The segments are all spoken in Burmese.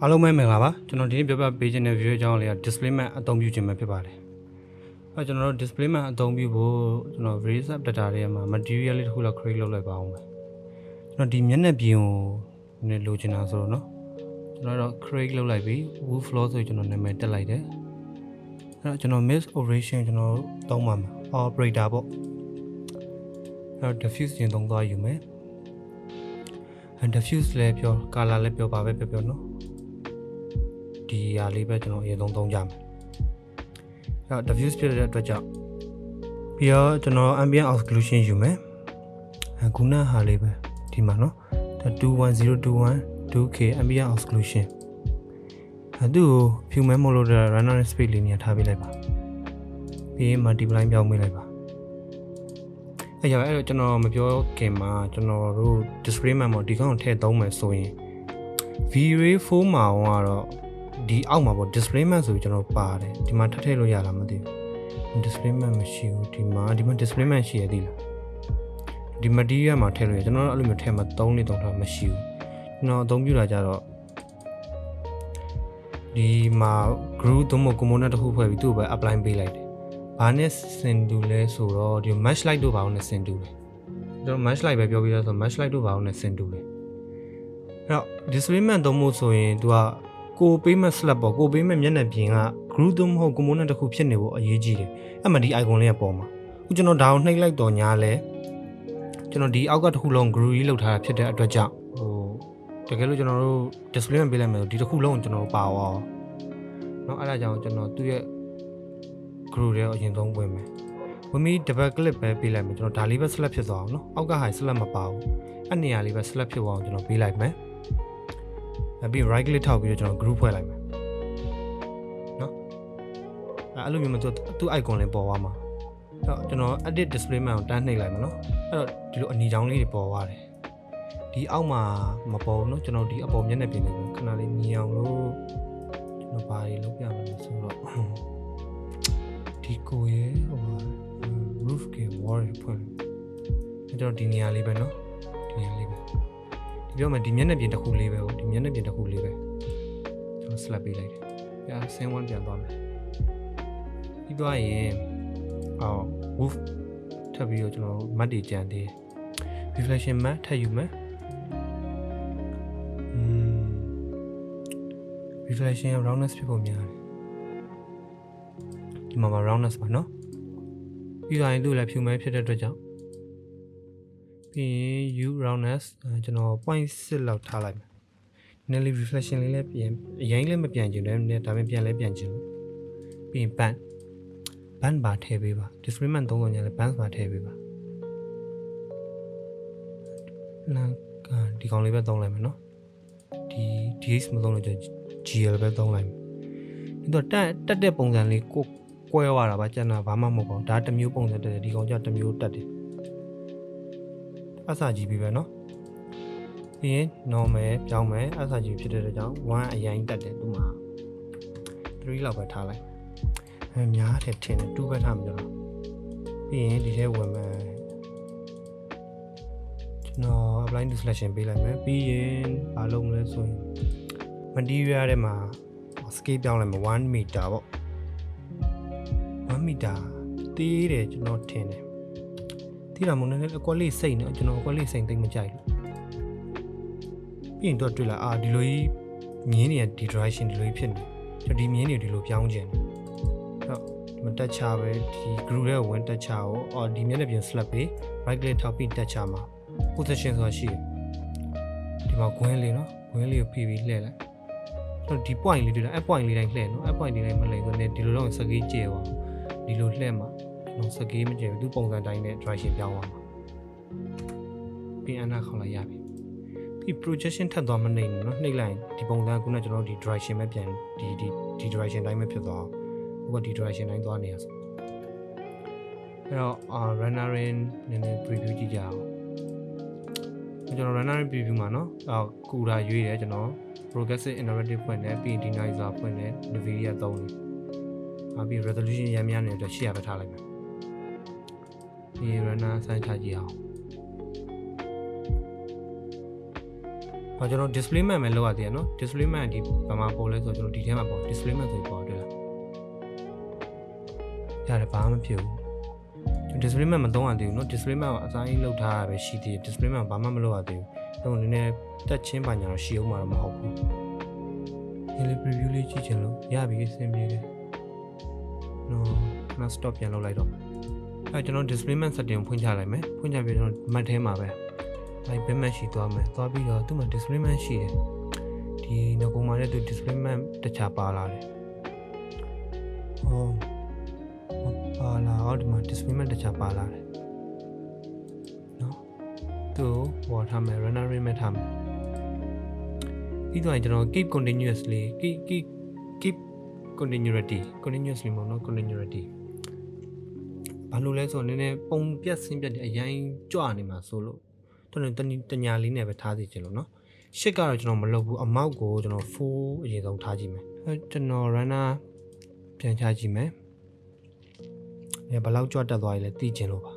အားလုံးပဲမင်္ဂလာပါကျွန်တော်ဒီနေ့ပြောပြပေးခြင်းတဲ့ video အကြောင်းလေးက displacement အသုံးပြုခြင်းပဲဖြစ်ပါတယ်အဲကျွန်တော်တို့ displacement အသုံးပြုဖို့ကျွန်တော် vray data တွေမှာ material လေးတစ်ခုလောက် create လုပ်လိုက်ပါအောင်မယ်ကျွန်တော်ဒီမျက်နှာပြင်ကိုနည်းလိုချင်တာဆိုတော့เนาะကျွန်တော်တော့ create လုပ်လိုက်ပြီ woof floor ဆိုကျွန်တော်နာမည်တက်လိုက်တယ်အဲတော့ကျွန်တော် mix operation ကျွန်တော်သုံးပါမယ် operator ပေါ့အဲ diffuse ရင်သုံးသွားယူမယ်အဲ diffuse လည်းပြော color လည်းပြောပါပဲပြောเนาะဒီဟာလေးပဲကျွန်တော်အရင်သုံးကြမယ်အဲတော့ diffuse ဖြစ်တဲ့အတွက်ကြောင့်ပြီးတော့ကျွန်တော် ambient occlusion ယူမယ်ခုနဟာလေးပဲဒီမှာเนาะ21021 2k ambient occlusion သူ့ကို few mem မို့လို့ runner space လေးနေရာထားပေးလိုက်ပါပြီး multiply ပြောင်းပေးလိုက်ပါအဲ့တော့ကျွန်တော်မပြောခင်မှာကျွန်တော်တို့ displacement ပေါ့ဒီကောင်ထည့်သုံးမယ်ဆိုရင် vray 4မှာကတော့ဒီအောက်မှာပေါ့ displacement ဆိုပြီးကျွန်တော်ပါတယ်ဒီမှာထည့်လို့ရလားမသိဘူး displacement မရှိဘူးဒီမှာ displacement ရှိရသေးလားဒီ material မှာထည့်လို့ရကျွန်တော်အဲ့လိုမျိုးထည့်မှာ3လေး3ထားမရှိဘူးကျွန်တော်အသုံးပြုတာကြတော့ဒီမှာ group သုံးဖို့ component တစ်ခုဖွဲ့ပြီးသူ့ပဲ apply ပေးလိုက်တယ်ဘာနဲ့ဆင်တူလဲဆိုတော့ဒီ match light တို့ဘာလို့နဲ့ဆင်တူလဲကျွန်တော် match light ပဲပြောပြီးတော့ဆို match light တို့ဘာလို့နဲ့ဆင်တူလဲအဲ့တော့ displacement သုံးဖို့ဆိုရင်သူကကိုပေးမဲ့ slab ပေါ့ကိုပေးမဲ့မျက်နှာပြင်က group သုံးမဟုတ် component တစ်ခုဖြစ်နေဖို့အရေးကြီးတယ်အဲ့မှာဒီ icon လေးကပေါ်မှာအခုကျွန်တော်ဒါကိုနှိပ်လိုက်တော့ညာလဲကျွန်တော်ဒီအောက်ကတစ်ခုလုံး group ကြီးလောက်ထားတာဖြစ်တဲ့အတွက်ကြောင့်တကယ်လို့ကျွန်တော်တို့ displacement ပေးလိုက်မယ်ဆိုဒီတစ်ခုလုံးကိုကျွန်တော်ပါအောင်เนาะအဲ့ဒါကြောင့်ကျွန်တော်သူ့ရဲ့ group တွေကိုအရင်ဆုံးဝင်မယ်ဝင်ပြီး double click ပဲပေးလိုက်မယ်ကျွန်တော်ဒါလေးပဲ select ဖြစ်သွားအောင်เนาะအောက်ကဟာ select မပါဘူးအဲ့နေရာလေးပဲ select ဖြစ်သွားအောင်ကျွန်တော်ပေးလိုက်မယ်ပြီး right click ထောက်ပြီးတော့ကျွန်တော် group ဖွဲ့လိုက်မယ်เนาะအဲ့လိုမျိုးမှသူ့ icon လေးပေါ်သွားမှာအဲ့တော့ကျွန်တော် edit displacement ကိုတန်းနှိပ်လိုက်မယ်เนาะအဲ့တော့ဒီလိုအနီချောင်းလေးတွေပေါ်သွားတယ်ဒီအောက်မှာမပေါ်ဘူးเนาะကျွန်တော်ဒီအပေါ်မျက်နှာပြင်လေးခဏလေးမြင်အောင်လို့ကျွန်တော်ဘာတွေလုပ်ပြမလဲဆိုတော့ဒီကိုရဲ့ဟို roof က wall ဖွင့်ကျွန်တော်ဒီနေရာလေးပဲเนาะဒီနေရာလေးပဲဒီပြောမှဒီမျက်နှာပြင်တစ်ခုလေးပဲဒီမျက်နှာပြင်တစ်ခုလေးပဲကျွန်တော် slap ပေးလိုက်တယ်။ဒါဆင်း1ပြန်သွားမယ်။ပြီးသွားရင်roof ထပ်ပြီးတော့ကျွန်တော် matte တွေကြံသေးတယ်။ reflection matte ထပ်ယူမယ်။ reflection roundness ဖြစ်ဖို့များတယ်။ဒီမှာ roundness ပါနော်။ပြီးသွားရင်သူ့လည်း few mem ဖြစ်တဲ့အတွက်ကြောင့်ပြီးရင် u roundness ကျွန်တော် 0.6 လောက်ထားလိုက်မယ်နည်းလေး reflection လေးလည်းပြန်အရင်လည်းမပြန်ချင်တယ်ဒါပေမဲ့ပြန်လည်းပြန်ချင်လို့ပြီးရင် band ပါထည့်ပေးပါ displacement သုံးလို့ညလည်း band ပါထည့်ပေးပါဒီကောင်လေးပဲသုံးလိုက်မယ်နော်ဒီ dx မသုံးလို့ကျ gl ပဲသုံးလိုက်မယ်ဒီတော့တက်တဲ့ပုံစံလေးကိုကွဲသွားတာပါကျန်တာဘာမှမဟုတ်ပါဘူးဒါတစ်မျိုးပုံစံတက်တယ်ဒီကောင်ကျတစ်မျိုးတက်တယ်အစာကြီးပြီပဲเนาะပြီးရင် normal ပြောင်းမယ်အစာကြီးဖြစ်တဲ့အတွက်ကြောင့်1အရင်တက်တယ်သူမှာ3လောက်ပဲထားလိုက်များတယ်ထင်တယ်2ပဲထားမှာကျွန်တော်ပြီးရင်ဒီထဲဝင်မယ်ကျွန်တော် apply to selection ပေးလိုက်မယ်ပြီးရင်ဘာလုပ်မလဲဆိုရင် material ထဲမှာ scale ပြောင်းလိုက်မယ်1 meter ပေါ့1 meter တေးတယ်ကျွန်တော်ထင်တယ်ဒီလာမုန်းနဲ့အကွက်လေးစိတ်နော်ကျွန်တော်အကွက်လေးစိတ်သိမ့်မကြိုက်လို့ပြီးရင်တော့တွေ့လာဒီလိုကြီးမြင်းနေဒီ direction ဒီလိုကြီးဖြစ်နေကျွန်တော်ဒီမြင်းနေဒီလိုပြောင်းကျင်တယ်ဟုတ်ဒီမှာတက်ချပဲဒီ group ရဲ့ဝင်တက်ချကိုဒီမျက်နှာပြင် slap ပေး right click ထောက်ပြီးတက်ချမှာ position ဆိုတာရှိတယ်ဒီမှာ gwin လေးနော် gwin လေးကိုဖိပြီးလှည့်လိုက်ကျွန်တော်ဒီ point လေးတွေ့လားအဲ့ point လေးတိုင်းလှည့်နော်အဲ့ point လေးတိုင်းမလှည့်ဆိုတော့ဒီလိုတော့စကေးကျဲပါဒီလိုလှည့်မှာနော်စကေးမကျဲဘူးသူပုံစံတိုင်းနဲ့ direction ပြောင်းသွားမှာပြီးအနာခေါက်လိုက်ရပြီပြီး projection ထပ်သွားမနေဘူးနော်နှိပ်လိုက်ဒီပုံစံကကျွန်တော်ဒီ direction ပဲပြန်ဒီ direction တိုင်းပဲဖြစ်သွားအောင်ဟိုကဒီ direction တိုင်းသွားနေရဆိုအဲ့တော့ rendering နည်းနည်း preview ကြည့်ကြအောင်ကျွန်တော် rendering preview မှာနော်ကူတာရွေးတယ်ကျွန်တော် progressive interactive ဖွင့်တယ်ပြီး denoiser ဖွင့်တယ် nvidia သုံးတယ်ပြီး resolution ရမ်းများနေတဲ့အတွက်800ပဲထားလိုက်မယ်ဒီ runner စမ်းချကြည့်အောင် ကျွန်တော် displacement ပဲလောက်ရသေးတယ်နော် displacement ဒီဘာမှပေါ်လဲဆိုကျွန်တော်ဒီထဲမှာပေါ် displacement ဆိုပေါ်တွေ့လားရတယ်ဘာမှမဖြစ်ဘူးကျွန်တော် displacement မသုံးရသေးဘူးနော် displacement ကိုအစားကြီးလောက်ထားရပဲရှိသေးတယ် displacement ဘာမှမလုပ်ရသေးဘူးတော့နည်းနည်းတက်ချင်းပါညာတော့ရှိအောင်မှာတော့မဟုတ်ဘူးဒီလေး preview လေးကြည့်ချင်လို့ရပြီအဆင်ပြေတယ်နော်ခဏ stop ပြန်လုပ်လိုက်တော့ကျွန်တော် displacement setting ဖွင့်ချလိုက်မယ်ဖွင့်ချပြီးတော့ map ထဲမှာပဲဘယ်မှရှိသွားမယ်သွားပြီးတော့သူ့မှာ displacement ရှိတယ်ဒီငကုံမှာလည်းသူ displacement တခြားပါလာတယ်ပါလာတော့ဒီမှာ displacement တခြားပါလာတယ်နော်သူဟောထားမယ် runner rate ထားမယ်ပြီးတော့ကျွန်တော် keep continuously keep continuously မဟုတ်နော် continuity ဘာလို့လဲဆိုတော့နည်းနည်းပုံပြတ်ဆင်းပြတ်တဲ့အရင်ကြွနေမှာဆိုလို့တညာလေးနဲ့ပဲထားစီချင်လို့နော်ရှစ်ကတော့ကျွန်တော်မလုပ်ဘူးအမောက်ကိုကျွန်တော်4အရင်ဆုံးထားကြည့်မယ်ကျွန်တော် runner ပြန်ချကြည့်မယ်ဘယ်လောက်ကြွတက်သွားပြီလဲသိချင်လို့ပါ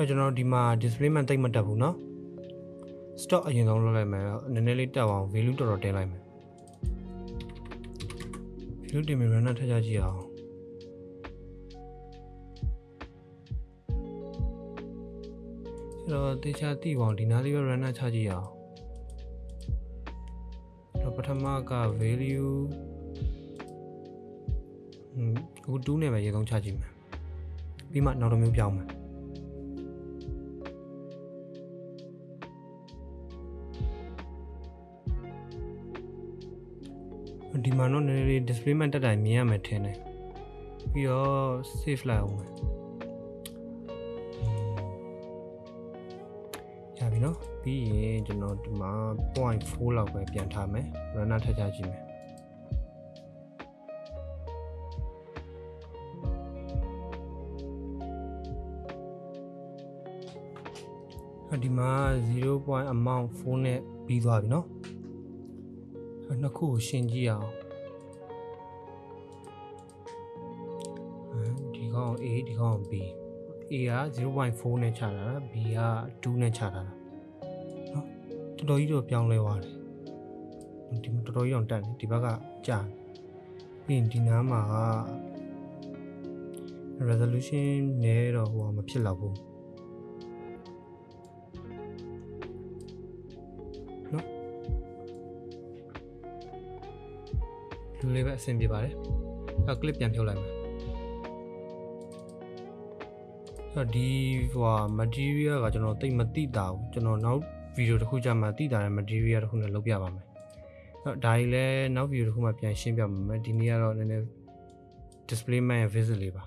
ကျွန်တော်ဒီမှာ displacement တိတ်မတက်ဘူးเนาะ stock အရင်ဆုံးလုပ်လိုက်မယ်နည်းနည်းလေးတက်အောင် value တော်တော်တင်လိုက်မယ် value တင်ပြီး runner ထည့်ကြကြည့်အောင်အဲ့တော့တေချာတိပေါင်းဒီနားလေးပဲ runner ချကြည့်အောင်တော့ပထမက value ဟို2နဲ့ပဲအရင်ဆုံးချကြည့်မယ်ပြီးမှနောက်တစ်မျိုးပြောင်းမယ်ဒီမှာတော့နည်းနည်းလေး displacement တက်တိုင်းမြင်ရမယ်ထင်တယ်ပြီးတော့ save လိုက်အောင်မယ်ရပြီနော်ပြီးရင်ကျွန်တော်ဒီမှာ 0.4 လောက်ပဲပြန်ထားမယ် runner ထည့်ချကြည့်မယ်ဒီမှာ 0. amount 4နဲ့ပြီးသွားပြီနော်နှစ်ခုကိုရှင်းကြည့်အောင်ဒီကောင် A ဒီကောင် B A က 0.4 နဲ့ချတာ B က2နဲ့ချတာနော်တော်တော်ကြီးတော့ပြောင်းလဲသွားတယ်ဒီမှာတော်တော်ကြီးအောင်တက်တယ်ဒီဘက်ကကြာပြီးရင်ဒီနားမှာ resolution နဲ့တော့ဟိုမဖြစ်တော့ဘူးလူလေးပဲအဆင်ပြေပါတယ်။ clip ပြန်ဖြုတ်လိုက်မယ်။ဒီmaterial ကကျွန်တော်တိတ်မသိတာဘူးကျွန်တော်နောက် video တစ်ခုကြာမှသိတာတဲ့ material တစ်ခုနဲ့လုပ်ပြပါမယ်။ဒါကြီးလည်းနောက် video တစ်ခုမှပြန်ရှင်းပြပါမယ်။ဒီနေ့ကတော့နည်းနည်း displacement ရဲ့ visit လေးပါ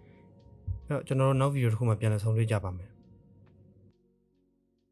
။ကျွန်တော်တို့နောက် video တစ်ခုမှပြန်လည်ဆုံတွေ့ကြပါမယ်